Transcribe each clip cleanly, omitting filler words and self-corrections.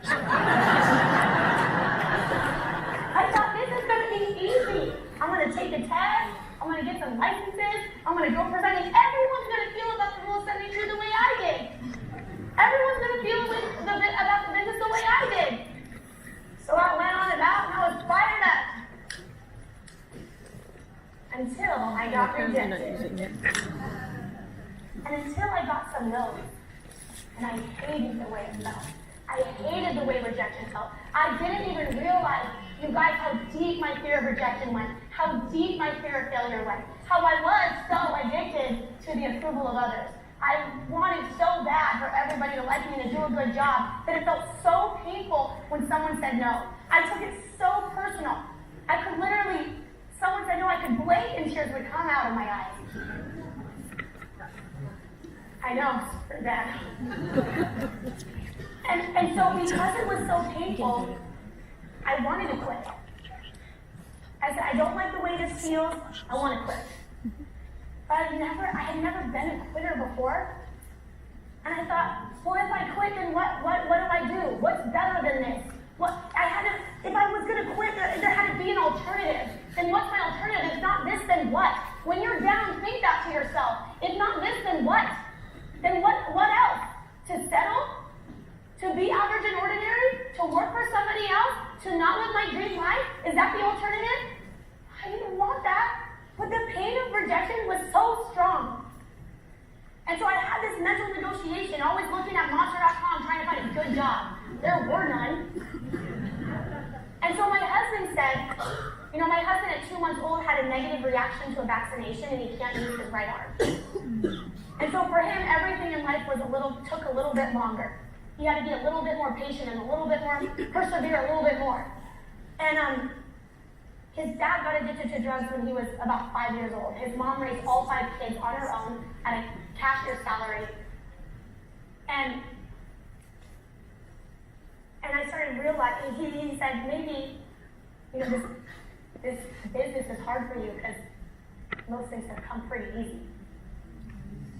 I thought this is going to be easy. I'm going to take a test. I'm going to get some licenses. I'm going to go presenting. Everyone's going to feel about the Rule 72 the way I did. Everyone's going to feel about the business the way I did. So I went on about and I was fired up. Until I got rejected. And until I got some no's. And I hated the way it felt. I hated the way rejection felt. I didn't even realize, you guys, how deep my fear of rejection went. How deep my fear of failure went. How I was so addicted to the approval of others. I wanted so bad for everybody to like me and to do a good job that it felt so painful when someone said no. I took it so personal. I could literally, someone said no, I could blink and tears would come out of my eyes. I know, it's pretty bad. And so because it was so painful, I wanted to quit. I said, I don't like the way this feels, I want to quit. But I had never been a quitter before. And I thought, well, if I quit, then what do I do? What's better than this? If I was going to quit, there had to be an alternative. Then what's my alternative? If not this, then what? When you're down, think that to yourself. If not this, then what? Then what else? To settle? To be average and ordinary? To work for somebody else? To not live my dream life? Is that the alternative? I didn't want that. But the pain of rejection was so strong. And so I had this mental negotiation, always looking at monster.com trying to find a good job. There were none. And so my husband said, my husband at 2 months old had a negative reaction to a vaccination and he can't use his right arm. And so for him, everything in life took a little bit longer. He had to be a little bit more patient and a little bit more, persevere a little bit more. And his dad got addicted to drugs when he was about 5 years old. His mom raised all 5 kids on her own at a cashier's salary. And I started realizing, he said, maybe, this business is hard for you because most things have come pretty easy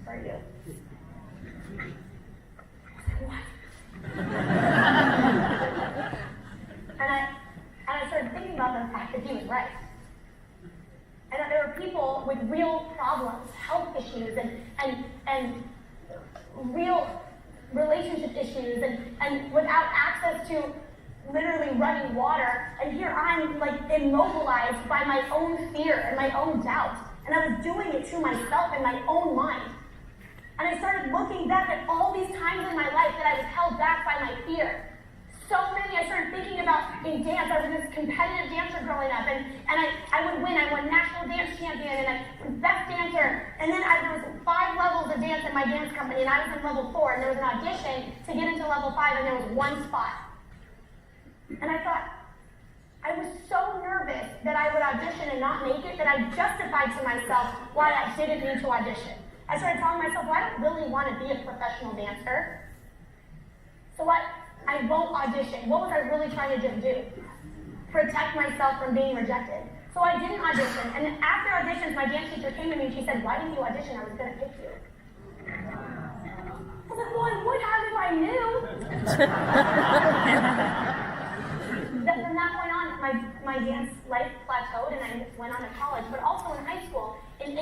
for you. I said, what? And I started thinking about the fact that he was right. And that there were people with real problems, health issues, and real relationship issues, and without access to literally running water. And here I'm immobilized by my own fear and my own doubt. And I was doing it to myself in my own mind. And I started looking back at all these times in my life that I was held back by my fear. So many. I started thinking about in dance. I was this competitive dancer growing up, and I would win. I won national dance champion, and I was best dancer. And then there was 5 levels of dance in my dance company, and I was in level 4, and there was an audition to get into level 5, and there was 1 spot. And I thought, I was so nervous that I would audition and not make it that I justified to myself why I didn't need to audition. I started telling myself, well, I don't really want to be a professional dancer. So I won't audition. What was I really trying to just do? Protect myself from being rejected. So I didn't audition. And then after auditions, my dance teacher came to me and she said, why didn't you audition? I was going to pick you. I was like, well, I would have if I knew. From that point on, my dance life plateaued and I went on to college. But also in high school, in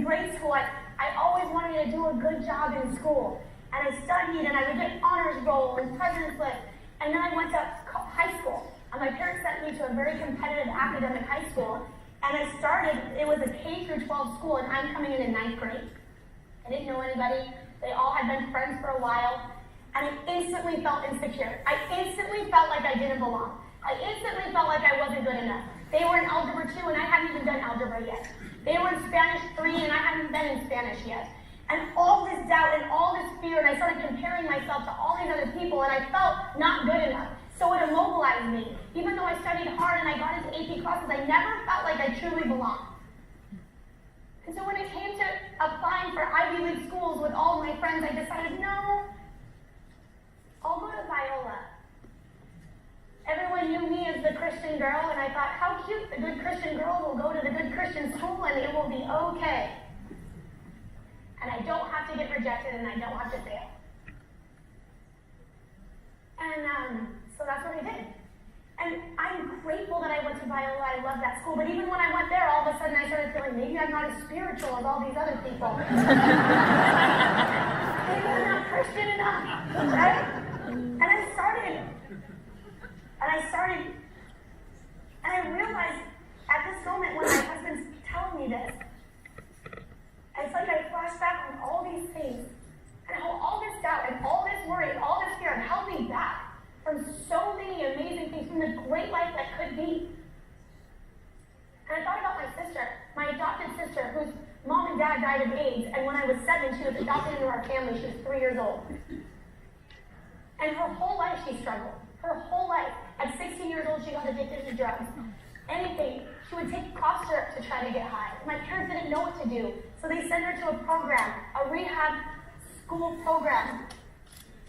grade school, I always wanted to do a good job in school. And I studied, and I would get honors roll and president's list. And then I went to high school. And my parents sent me to a very competitive academic high school. And it was a K through 12 school, and I'm coming in 9th grade. I didn't know anybody. They all had been friends for a while. And I instantly felt insecure. I instantly felt like I didn't belong. I instantly felt like I wasn't good enough. They were in Algebra 2, and I hadn't even done Algebra yet. They were in Spanish 3, and I hadn't been in Spanish yet. And all this doubt and all this fear, and I started comparing myself to all these other people, and I felt not good enough. So it immobilized me. Even though I studied hard and I got into AP classes, I never felt like I truly belonged. And so when it came to applying for Ivy League schools with all of my friends, I decided, no, I'll go to Viola. Everyone knew me as the Christian girl, and I thought, how cute, the good Christian girl will go to the good Christian school and it will be okay. And I don't have to get rejected and I don't have to fail. And so that's what I did. And I'm grateful that I went to Biola. I love that school. But even when I went there, all of a sudden I started feeling maybe I'm not as spiritual as all these other people. Maybe I'm not Christian enough, right? And I realized at this moment when my husband's telling me this, it's like I flash back on all these things and how all this doubt and all this worry and all this fear held me back from so many amazing things, from the great life that could be. And I thought about my sister, my adopted sister, whose mom and dad died of AIDS, and when I was 7, she was adopted into our family. She was 3 years old. And her whole life she struggled. Her whole life. At 16 years old, she got addicted to drugs. Anything. She would take cough syrup to try to get high. My parents didn't know what to do, so they sent her to a program, a rehab school program.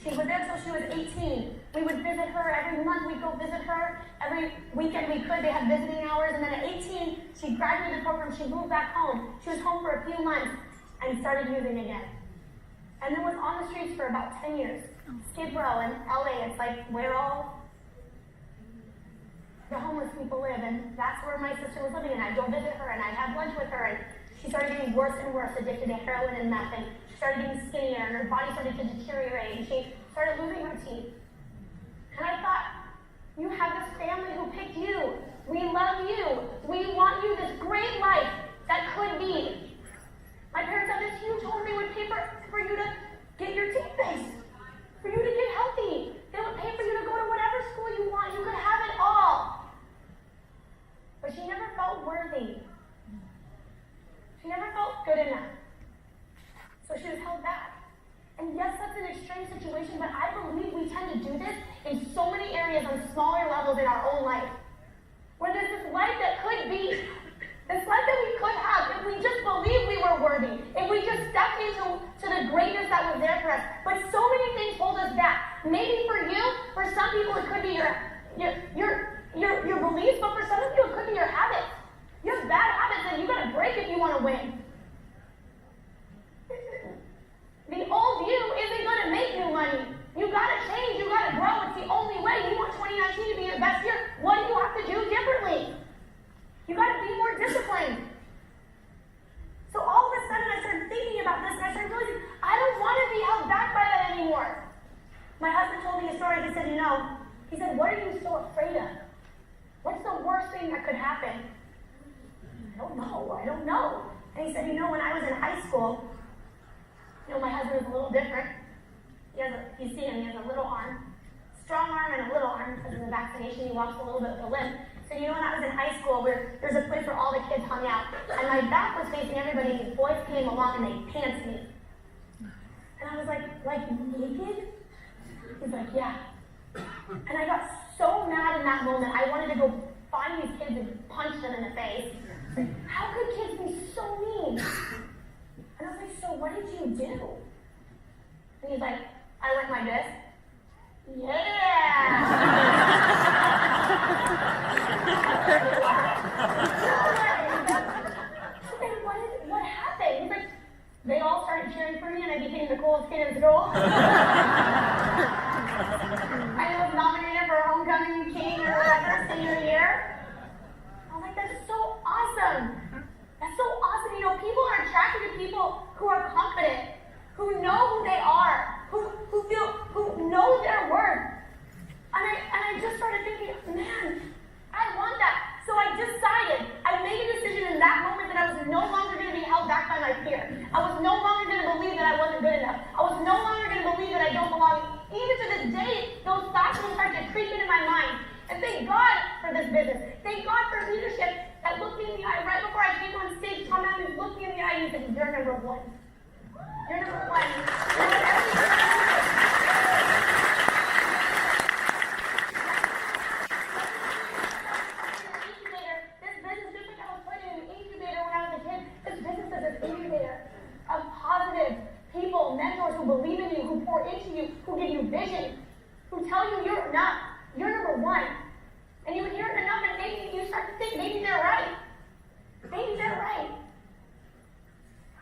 She was there until she was 18. We would visit her every month. We'd go visit her every weekend we could. They had visiting hours. And then at 18, she graduated the program. She moved back home. She was home for a few months and started using again. And then was on the streets for about 10 years. Skid Row in LA. It's like where all the homeless people live. And that's where my sister was living. And I'd go visit her and I'd have lunch with her. And she started getting worse and worse, addicted to heroin and meth. And she started getting skinnier and her body started to deteriorate. And she started losing her teeth. And I thought, you have this family who picked you. We love you. We want you this great life that could be. My parents had this huge home. They would pay for you to get your teeth fixed, for you to get healthy. They would pay for you to go to whatever school you want. You could have it all. But she never felt worthy. She never felt good enough. So she was held back. And yes, that's an extreme situation, but I believe we tend to do this in so many areas on smaller levels in our own life. Where there's this life that could be, this life that we could have if we just believed we were worthy, if we just stepped into the greatness that was there for us. But so many things hold us back. Maybe for you, for some people it could be your beliefs, but for some of you it could be your habits. You have bad habits that you gotta break if you want to win. The old you isn't going to make you money. You got to change. You got to grow. It's the only way. You want 2019 to be your best year. What do you have to do differently? You got to be more disciplined. So all of a sudden I started thinking about this and I started realizing I don't want to be held back by that anymore. My husband told me a story. He said, what are you so afraid of? What's the worst thing that could happen? I don't know. And he said, when I was in high school, my husband is a little different. You see him, he has a little arm. Strong arm and a little arm because of the vaccination. He walks a little bit with a limp. So when I was in high school, there's a place where all the kids hung out. And my back was facing everybody, and these boys came along and they pantsed me. And I was like naked? He's like, yeah. And I got so mad in that moment, I wanted to go find these kids and punch them in the face. How could kids be so mean? And I was like, so what did you do? And he's like, I went like this. Yeah! So then what happened? He's like, they all started cheering for me and I became the coolest kid in school. I was nominated for Homecoming King or whatever senior year. I was like, that's so awesome. That's so awesome. People are attracted to people who are confident, who know who they are, who know their worth. And I just started thinking, man, I want that. So I made a decision in that moment that I was no longer going to be held back by my fear. I was no longer going to believe that I wasn't good enough. I was no longer going to believe that I don't belong. Even to this day, those thoughts will start to creep into my mind. And thank God for this business. Thank God for leadership that looked me in the eye right before I came on stage. Tom Adams looked me in the eye and he said, you're number one. You're number one. This business, just like I was putting in an incubator when I was a kid, this business is an incubator of positive people, mentors who believe in you, who pour into you, who give you vision, who tell you you're enough. You're number one. And you hear it enough and maybe you start to think, maybe they're right. Maybe they're right.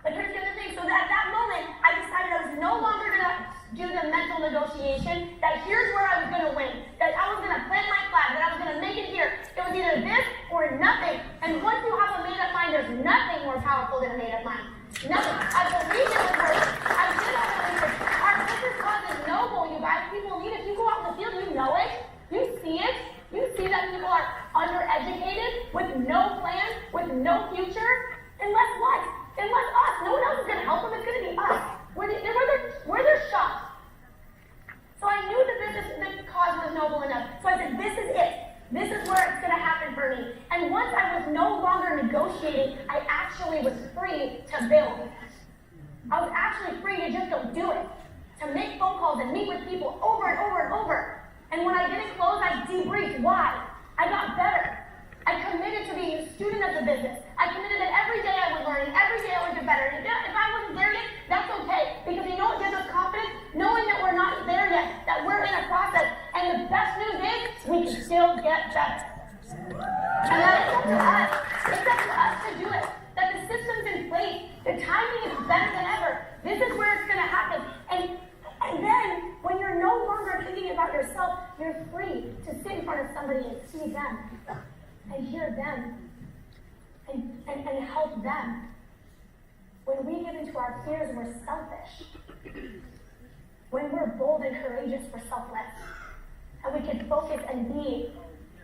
But here's the other thing. So at that moment, I decided I was no longer going to do the a mental negotiation that here's where I was going to win, that I was going to plant my flag, that I was going to make it here. It was either this or nothing. And once you have a made-up mind, there's nothing more powerful than a made-up mind. Nothing. I believe it would work. I did not believe it. Our business cause is noble, you guys. People need it. You go out in the field, you know it. You see it. You see that people are undereducated, with no plan, with no future. Unless what? Unless us. No one else is going to help them. It's going to be us. Where they're shocked. So I knew that the cause was noble enough. So I said, this is it. This is where it's going to happen for me. And once I was no longer negotiating, I actually was free to build. I was actually free to just go do it. To make phone calls and meet with people over and over and over. And when I didn't close, I debriefed why. I got better. I committed to being a student of the business. I committed that every day I would learn, and every day I would get better. And if I wasn't there yet, that's okay. Because you know what gives us confidence? Knowing that we're not there yet, that we're in a process. And the best news is, we can still get better. And that it's up to us. It's up to us to do it. That the system's in place. The timing is better than ever. This is where it's going to happen. And then, when you're no longer thinking about yourself, you're free to sit in front of somebody and see them. And hear them, and help them. When we give into our fears, we're selfish. When we're bold and courageous, we're selfless. And we can focus and be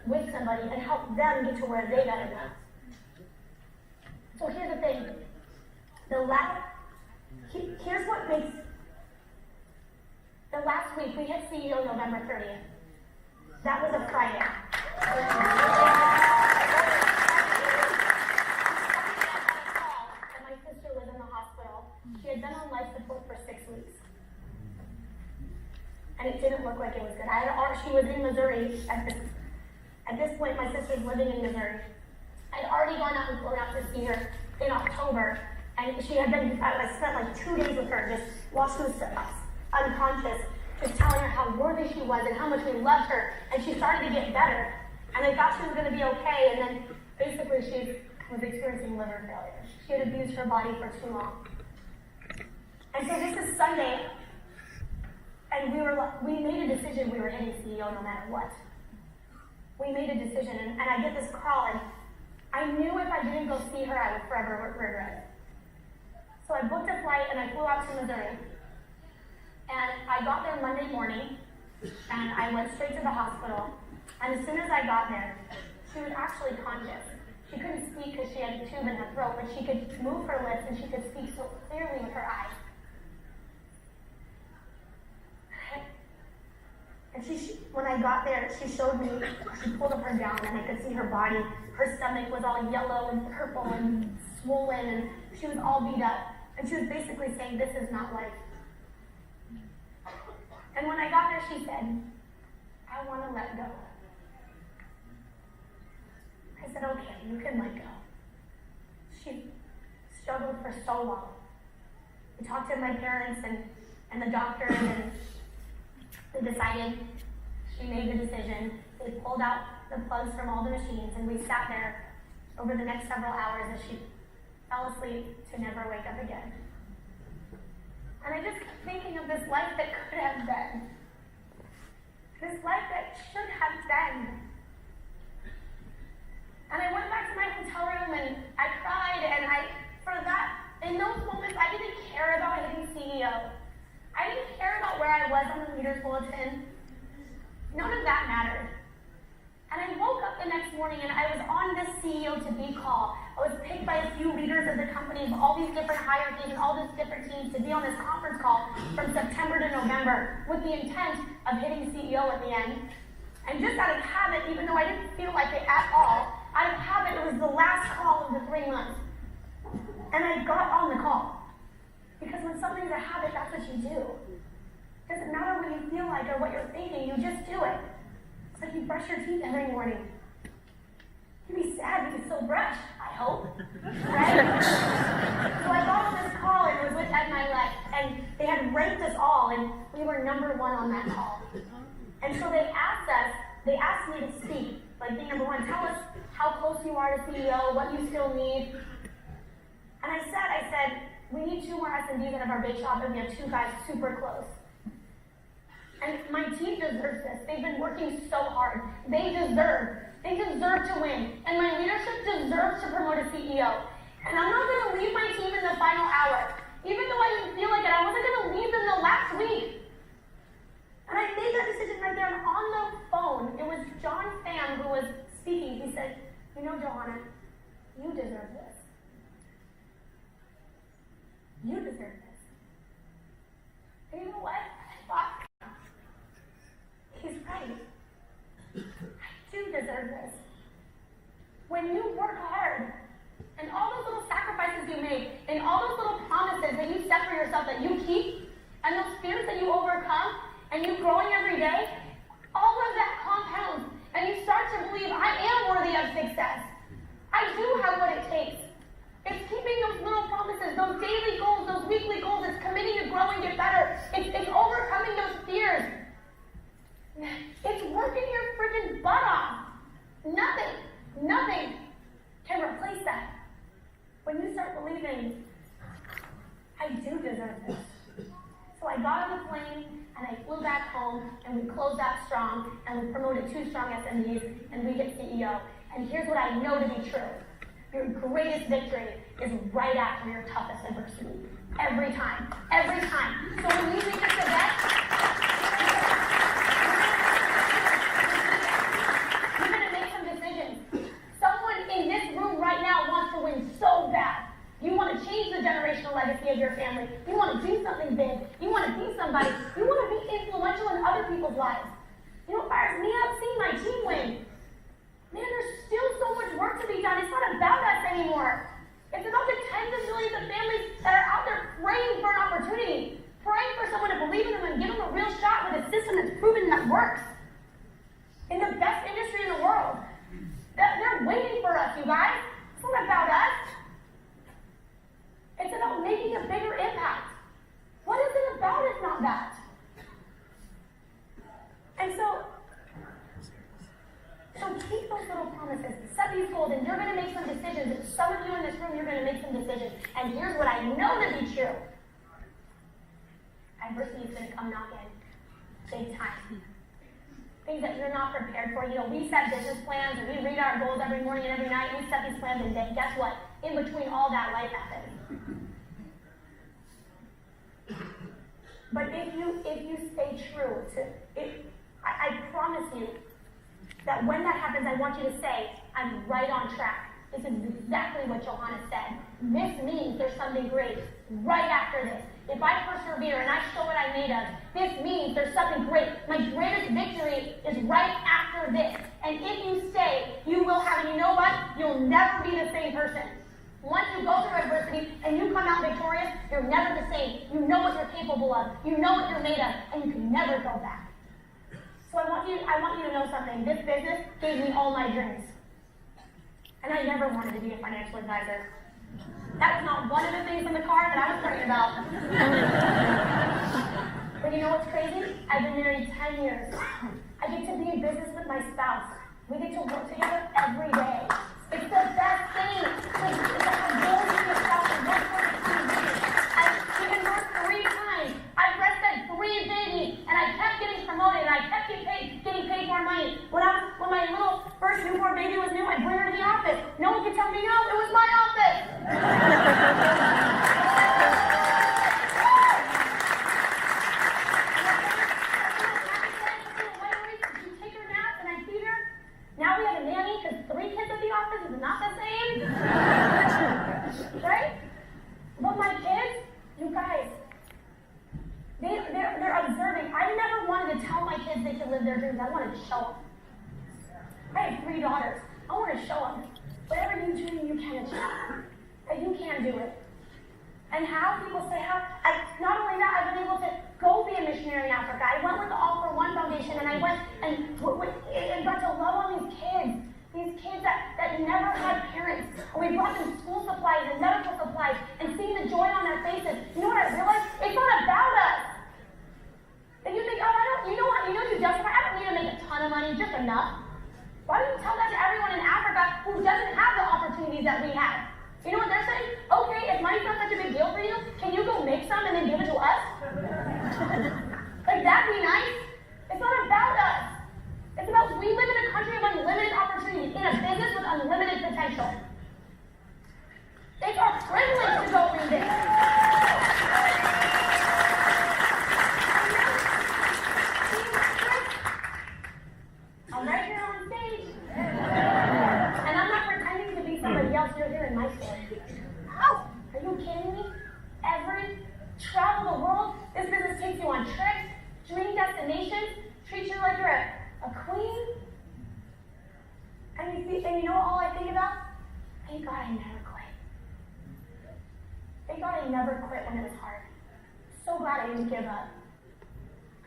with somebody and help them get to where they gotta go. So here's the thing. Here's what makes... The last week, we hit CEO November 30th. That was a Friday. She had been on life support for 6 weeks. And it didn't look like it was good. She was in Missouri at this point. My sister's living in Missouri. I'd already gone out and flown out to see her in October. And she had been, I spent like 2 days with her, just while she was unconscious, just telling her how worthy she was and how much we loved her. And she started to get better. And I thought she was going to be okay. And then basically she was experiencing liver failure. She had abused her body for too long. And so this is Sunday, and we made a decision we were hitting CEO no matter what. We made a decision, and I get this call, and I knew if I didn't go see her, I would forever regret it. So I booked a flight, and I flew out to Missouri. And I got there Monday morning, and I went straight to the hospital. And as soon as I got there, she was actually conscious. She couldn't speak because she had a tube in her throat, but she could move her lips, and she could speak so clearly with her eyes. And when I got there, she showed me, she pulled up her gown and I could see her body. Her stomach was all yellow and purple and swollen, and she was all beat up. And she was basically saying, this is not life. And when I got there, she said, I want to let go. I said, okay, you can let go. She struggled for so long. We talked to my parents and the doctor, and they decided, she made the decision. They pulled out the plugs from all the machines, and we sat there over the next several hours as she fell asleep to never wake up again. And I just kept thinking of this life that could have been. This life that should have been. And I went back to my hotel room and I cried, and in those moments, I didn't care about hitting CEO. I didn't care about where I was on the leaders bulletin. None of that mattered. And I woke up the next morning and I was on this CEO to be call. I was picked by a few leaders of the company, of all these different hierarchies and all these different teams, to be on this conference call from September to November with the intent of hitting CEO at the end. And just out of habit, even though I didn't feel like it at all, out of habit, it was the last call of the 3 months. And I got on the call. Because when something's a habit, that's what you do. It doesn't matter what you feel like or what you're thinking, you just do it. It's like you brush your teeth every morning. You'd be sad you could still brush, I hope. Right? So I got on this call, and it was with Ed Milet, and they had ranked us all, and we were number 1 on that call. And so they asked me to speak, like being number 1, tell us how close you are to CEO, what you still need. And I said, we need 2 more S&Ds out of our big shop, and we have 2 guys super close. working so hard. They deserve to win. And my leadership deserves to promote a CEO. And I'm not going to leave my team in the final hour. Even though I didn't feel like it, I wasn't going to leave them the last week. And I made that decision right there. And on the phone, it was John Pham who was speaking. He said, you know, Johanna, you deserve this. You deserve this. And you know what? I thought, he's right. I do deserve this. When you work hard, and all those little sacrifices you make, and all those little promises that you set for yourself that you keep, and those fears that you overcome, and you growing every day, all of that compounds, and you start to believe, I am worthy of success. I do have what it takes. It's keeping those little promises, those daily goals, those weekly goals. It's committing to grow and get better. It's overcoming those fears. It's working your freaking butt off. Nothing can replace that. When you start believing, I do deserve this. So I got on the plane, and I flew back home, and we closed out strong, and we promoted 2 strong SMEs, and we get CEO. And here's what I know to be true. Your greatest victory is right after your toughest adversity. Every time. Every time. So when you reach this event, you're going to make some decisions. Someone in this room right now wants to win so bad. You want to change the generational legacy of your family. You want to do something big. You want to be somebody. You want to be influential in other people's lives. You know what fires me up? Seeing my team win. Man, there's still so much work to be done. It's not about us anymore. It's about the tens of millions of families that are out there praying for an opportunity, praying for someone to believe in them and give them a real shot with a system that's proven that works. In the best industry in the world. They're waiting for us, you guys. It's not about us. It's about making a bigger impact. What is it about if not that? And so keep those little promises, set these goals, and you're going to make some decisions. Some of you in this room, you're going to make some decisions. And here's what I know to be true. Adversity is going to come knocking big time. Things that you're not prepared for. You know, we set business plans, and we read our goals every morning and every night. We set these plans, and then guess what? In between all that, life happens. But if you stay true to it, I promise you, that when that happens, I want you to say, I'm right on track. This is exactly what Johanna said. This means there's something great right after this. If I persevere and I show what I'm made of, this means there's something great. My greatest victory is right after this. And if you stay, you will have, and you know what? You'll never be the same person. Once you go through adversity and you come out victorious, you're never the same. You know what you're capable of. You know what you're made of, and you can never go back. So I want you to know something. This business gave me all my dreams. And I never wanted to be a financial advisor. That was not one of the things in the card that I was praying about. But you know what's crazy? I've been married 10 years. I get to be in business with my spouse. We get to work together every day. It's the best thing. It's like a goal to yourself and work for the team. I've given birth 3 times. I've breastfed 3 babies, and I kept getting promoted, and I kept getting paid more money. When my little first newborn baby was new, I'd bring her to the office. No one could tell me no. It was my office. She'd take her naps, and I'd feed her. Now we have a nanny because 3 kids at the office is not the same. Right? But my kids, you guys, they're observing. I never wanted to tell my kids they could live their dreams. I wanted to show them. I have 3 daughters. I want to show them. Whatever you dream, you can achieve. That you can do it. And how people say not only that, I've been able to go be a missionary in Africa. I went with the All for One Foundation, and I went and got to love on these kids that never had parents. And we brought them school supplies and medical supplies, and seeing the joy on their faces. You know what I realized? It's not about us. And you think, you justify, I don't need to make a ton of money, just enough. Why don't you tell that to everyone in Africa who doesn't have the opportunities that we have? You know what they're saying? Okay, if money's not such a big deal for you, can you go make some and then give it to us? Like, that'd be nice. It's not about us. unlimited potential. It's our privilege to go read it. I'm right here on stage. And I'm not pretending to be somebody else. You're hearing my story. Are you kidding me? Travel the world. This business takes you on trips, dream destinations, treats you like you're a queen. And you know all I think about? Thank God I never quit. Thank God I never quit when it was hard. So glad I didn't give up.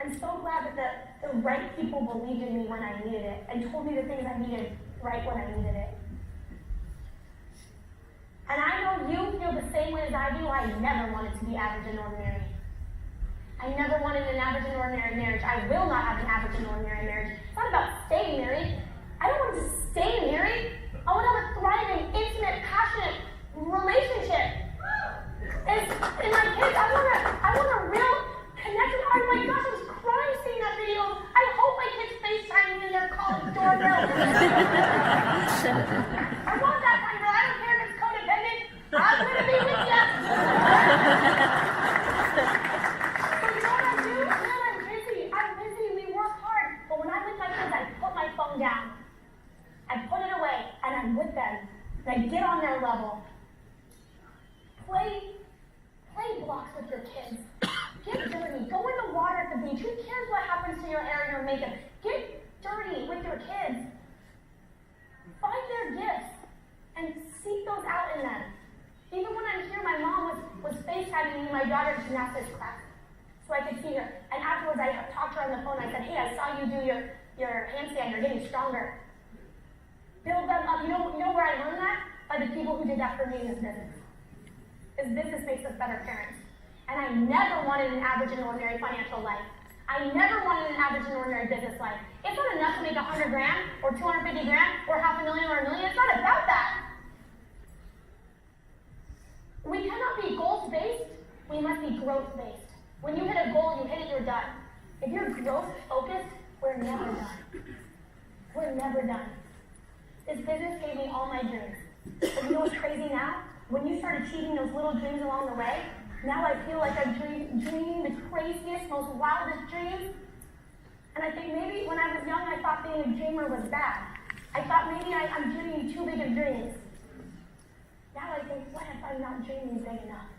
I'm so glad that the right people believed in me when I needed it and told me the things I needed right when I needed it. And I know you feel the same way as I do. I never wanted to be average and ordinary. I never wanted an average and ordinary marriage. I will not have an average and ordinary marriage. It's not about staying married. I don't want to stay married. I want to have a thriving, intimate, passionate relationship. And my kids, I want a real connection. Oh my gosh, I was crying seeing that video. I hope my kids FaceTime me in their college doorbell. I want that kind of girl. I don't care if it's codependent. I'm going to be with you. So you know what I do? I'm busy. We work hard. But when I'm with my kids, I put my phone down. I put it away, and I'm with them. And I get on their level. Play blocks with your kids. Get dirty. Go in the water at the beach. Who cares what happens to your hair and your makeup? Get dirty with your kids. Find their gifts and seek those out in them. Even when I'm here, my mom was FaceTiming me my daughter's gymnastics class so I could see her. And afterwards, I talked to her on the phone. I said, hey, I saw you do your handstand. You're getting stronger. Build them up. You know where I learned that? By the people who did that for me in this business. This business makes us better parents. And I never wanted an average and ordinary financial life. I never wanted an average and ordinary business life. It's not enough to make $100 grand or $250 grand or $500,000 or $1 million. It's not about that. We cannot be goals-based. We must be growth-based. When you hit a goal, you hit it, you're done. If you're growth-focused, we're never done. We're never done. This business gave me all my dreams. But you know what's crazy now? When you start achieving those little dreams along the way, now I feel like I'm dreaming the craziest, most wildest dreams. And I think maybe when I was young, I thought being a dreamer was bad. I thought maybe I'm dreaming too big of dreams. Now I think, what if I'm not dreaming big enough?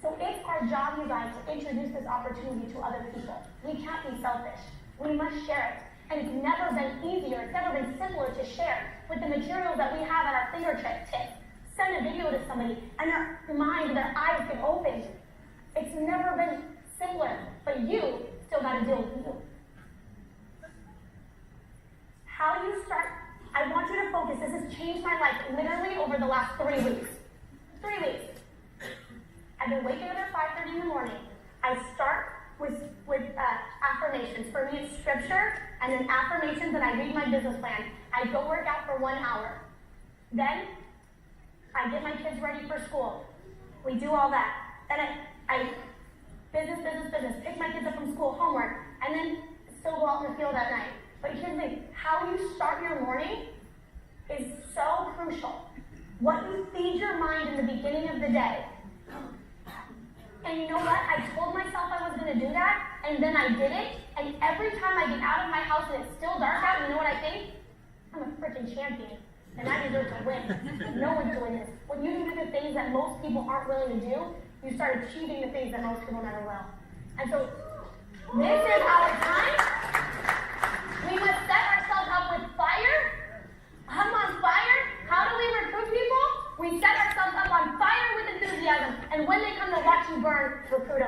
So it's our job, you guys, to introduce this opportunity to other people. We can't be selfish. We must share it. And it's never been easier, it's never been simpler to share with the materials that we have at our fingertips. Send a video to somebody, and their mind, their eyes get open. It's never been simpler, but you still got to deal with you. How do you start? I want you to focus. This has changed my life literally over the last 3 weeks. 3 weeks. I've been waking up at 5:30 in the morning. I start with affirmations. For me, it's scripture, and then affirmations, and I read my business plan. I go work out for 1 hour. Then I get my kids ready for school. We do all that. Then I business, pick my kids up from school, homework, and then still go out in the field at night. But here's the thing, how you start your morning is so crucial. What you feed your mind in the beginning of the day. And you know what? I told myself I was going to do that, and then I did it, and every time I get out of my house and it's still dark out, you know what I think? I'm a freaking champion. And I deserve to win. No one's doing this. When you do the things that most people aren't willing to do, you start achieving the things that most people never will. And so, this is our time. We must set ourselves up with fire. I'm on fire. How do we recruit people? We set ourselves up on fire with enthusiasm. And when they come to watch you burn, recruit